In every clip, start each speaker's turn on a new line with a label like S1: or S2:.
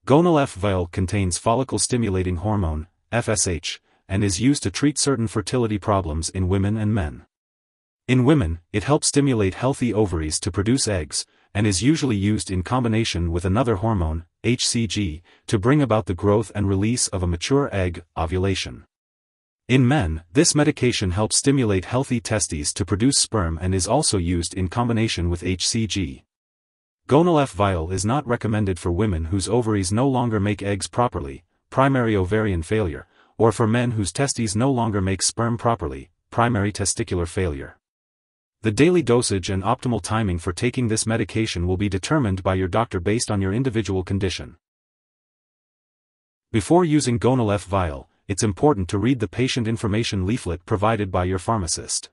S1: Gonal-F Vial contains follicle-stimulating hormone, FSH, and is used to treat certain fertility problems in women and men. In women, it helps stimulate healthy ovaries to produce eggs, and is usually used in combination with another hormone, HCG, to bring about the growth and release of a mature egg, ovulation. In men, this medication helps stimulate healthy testes to produce sperm and is also used in combination with HCG. Gonal-F Vial is not recommended for women whose ovaries no longer make eggs properly, primary ovarian failure, or for men whose testes no longer make sperm properly, primary testicular failure. The daily dosage and optimal timing for taking this medication will be determined by your doctor based on your individual condition. Before using Gonal-F Vial, it's important to read the patient information leaflet provided by your pharmacist.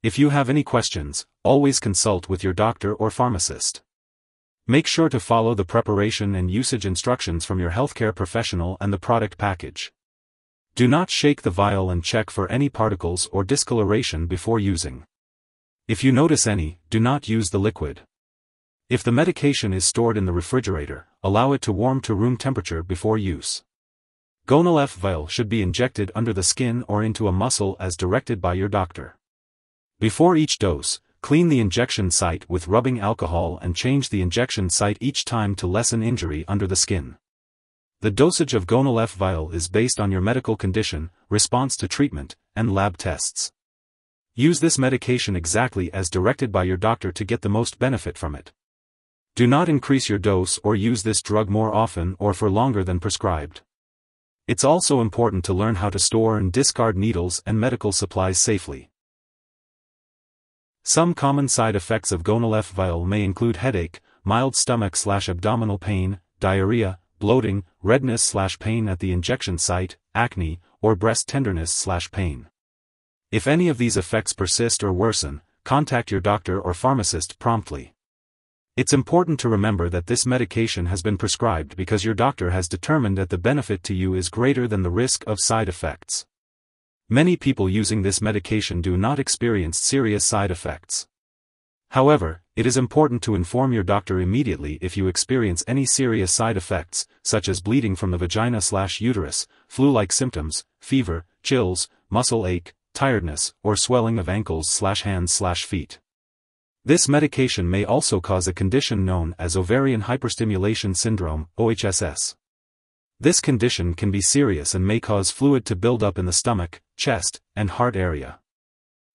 S1: If you have any questions, always consult with your doctor or pharmacist. Make sure to follow the preparation and usage instructions from your healthcare professional and the product package. Do not shake the vial and check for any particles or discoloration before using. If you notice any, do not use the liquid. If the medication is stored in the refrigerator, allow it to warm to room temperature before use. Gonal-F Vial should be injected under the skin or into a muscle as directed by your doctor. Before each dose, clean the injection site with rubbing alcohol and change the injection site each time to lessen injury under the skin. The dosage of Gonal-F Vial is based on your medical condition, response to treatment, and lab tests. Use this medication exactly as directed by your doctor to get the most benefit from it. Do not increase your dose or use this drug more often or for longer than prescribed. It's also important to learn how to store and discard needles and medical supplies safely. Some common side effects of Gonal-F Vial may include headache, mild stomach/abdominal pain, diarrhea, bloating, redness/pain at the injection site, acne, or breast tenderness/pain. If any of these effects persist or worsen, contact your doctor or pharmacist promptly. It's important to remember that this medication has been prescribed because your doctor has determined that the benefit to you is greater than the risk of side effects. Many people using this medication do not experience serious side effects. However, it is important to inform your doctor immediately if you experience any serious side effects, such as bleeding from the vagina/uterus, flu-like symptoms, fever, chills, muscle ache, tiredness, or swelling of ankles/hands/feet. This medication may also cause a condition known as ovarian hyperstimulation syndrome, OHSS. This condition can be serious and may cause fluid to build up in the stomach, chest, and heart area.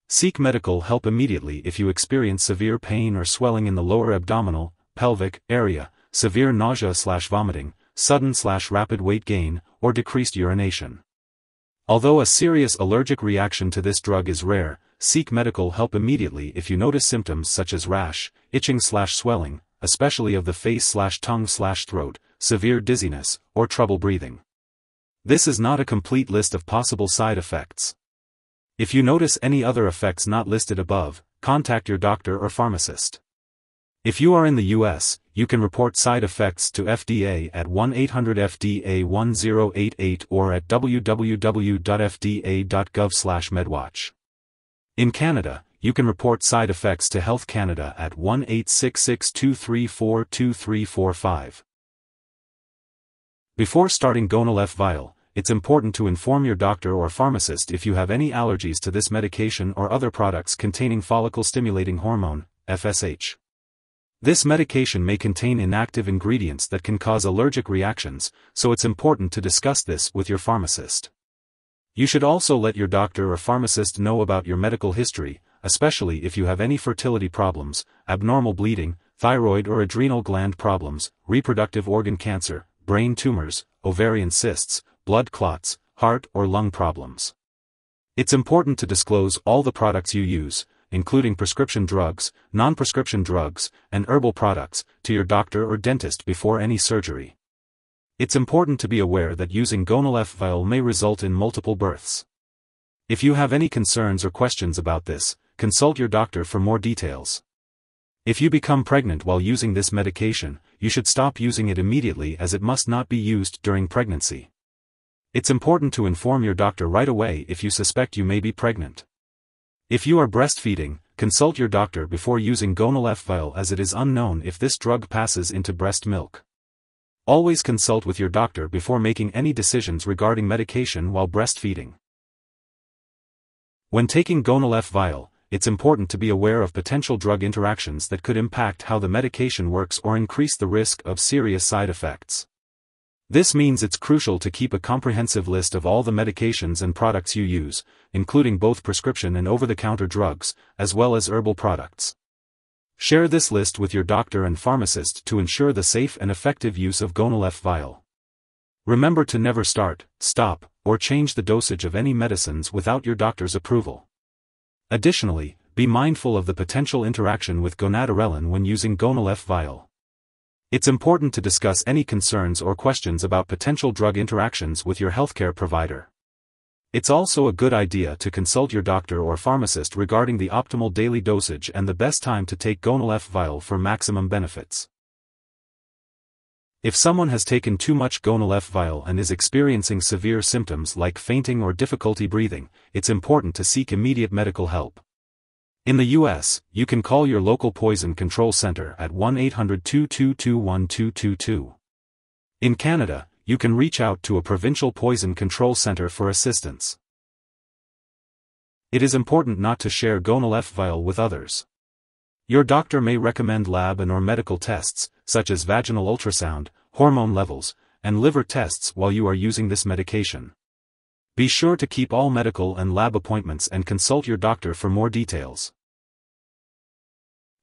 S1: Seek medical help immediately if you experience severe pain or swelling in the lower abdominal, pelvic area, severe nausea/vomiting, sudden/rapid weight gain, or decreased urination. Although a serious allergic reaction to this drug is rare, seek medical help immediately if you notice symptoms such as rash, itching/swelling, especially of the face/tongue/throat, severe dizziness, or trouble breathing. This is not a complete list of possible side effects. If you notice any other effects not listed above, contact your doctor or pharmacist. If you are in the U.S., you can report side effects to FDA at 1-800-FDA-1088 or at www.fda.gov/medwatch. In Canada, you can report side effects to Health Canada at 1-866-234-2345. Before starting Gonal-F Vial, it's important to inform your doctor or pharmacist if you have any allergies to this medication or other products containing follicle-stimulating hormone, FSH. This medication may contain inactive ingredients that can cause allergic reactions, so it's important to discuss this with your pharmacist. You should also let your doctor or pharmacist know about your medical history, especially if you have any fertility problems, abnormal bleeding, thyroid or adrenal gland problems, reproductive organ cancer, brain tumors, ovarian cysts, blood clots, heart or lung problems. It's important to disclose all the products you use, including prescription drugs, non-prescription drugs, and herbal products, to your doctor or dentist before any surgery. It's important to be aware that using Gonal-F Vial may result in multiple births. If you have any concerns or questions about this, consult your doctor for more details. If you become pregnant while using this medication, you should stop using it immediately as it must not be used during pregnancy. It's important to inform your doctor right away if you suspect you may be pregnant. If you are breastfeeding, consult your doctor before using Gonal-F Vial as it is unknown if this drug passes into breast milk. Always consult with your doctor before making any decisions regarding medication while breastfeeding. When taking Gonal-F Vial, it's important to be aware of potential drug interactions that could impact how the medication works or increase the risk of serious side effects. This means it's crucial to keep a comprehensive list of all the medications and products you use, including both prescription and over-the-counter drugs, as well as herbal products. Share this list with your doctor and pharmacist to ensure the safe and effective use of Gonal-F Vial. Remember to never start, stop, or change the dosage of any medicines without your doctor's approval. Additionally, be mindful of the potential interaction with gonadorelin when using Gonal-F Vial. It's important to discuss any concerns or questions about potential drug interactions with your healthcare provider. It's also a good idea to consult your doctor or pharmacist regarding the optimal daily dosage and the best time to take Gonal-F Vial for maximum benefits. If someone has taken too much Gonal-F Vial and is experiencing severe symptoms like fainting or difficulty breathing, it's important to seek immediate medical help. In the U.S., you can call your local poison control center at 1-800-222-1222. In Canada, you can reach out to a provincial poison control center for assistance. It is important not to share Gonal-F Vial with others. Your doctor may recommend lab and/or medical tests, such as vaginal ultrasound, hormone levels, and liver tests while you are using this medication. Be sure to keep all medical and lab appointments and consult your doctor for more details.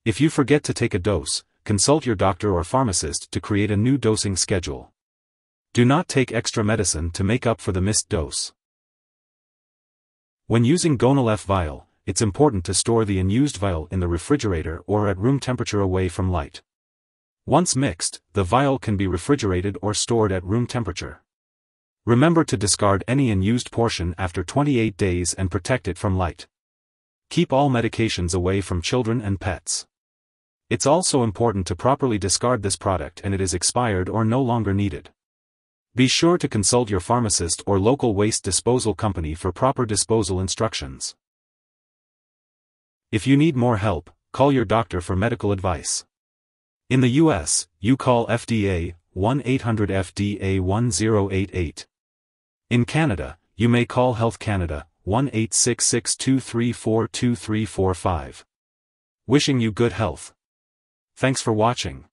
S1: If you forget to take a dose, consult your doctor or pharmacist to create a new dosing schedule. Do not take extra medicine to make up for the missed dose. When using Gonal-F Vial, it's important to store the unused vial in the refrigerator or at room temperature away from light. Once mixed, the vial can be refrigerated or stored at room temperature. Remember to discard any unused portion after 28 days and protect it from light. Keep all medications away from children and pets. It's also important to properly discard this product and it is expired or no longer needed. Be sure to consult your pharmacist or local waste disposal company for proper disposal instructions. If you need more help, call your doctor for medical advice. In the U.S., you call FDA 1-800-FDA-1088. In Canada, you may call Health Canada 1-866-234-2345. Wishing you good health. Thanks for watching.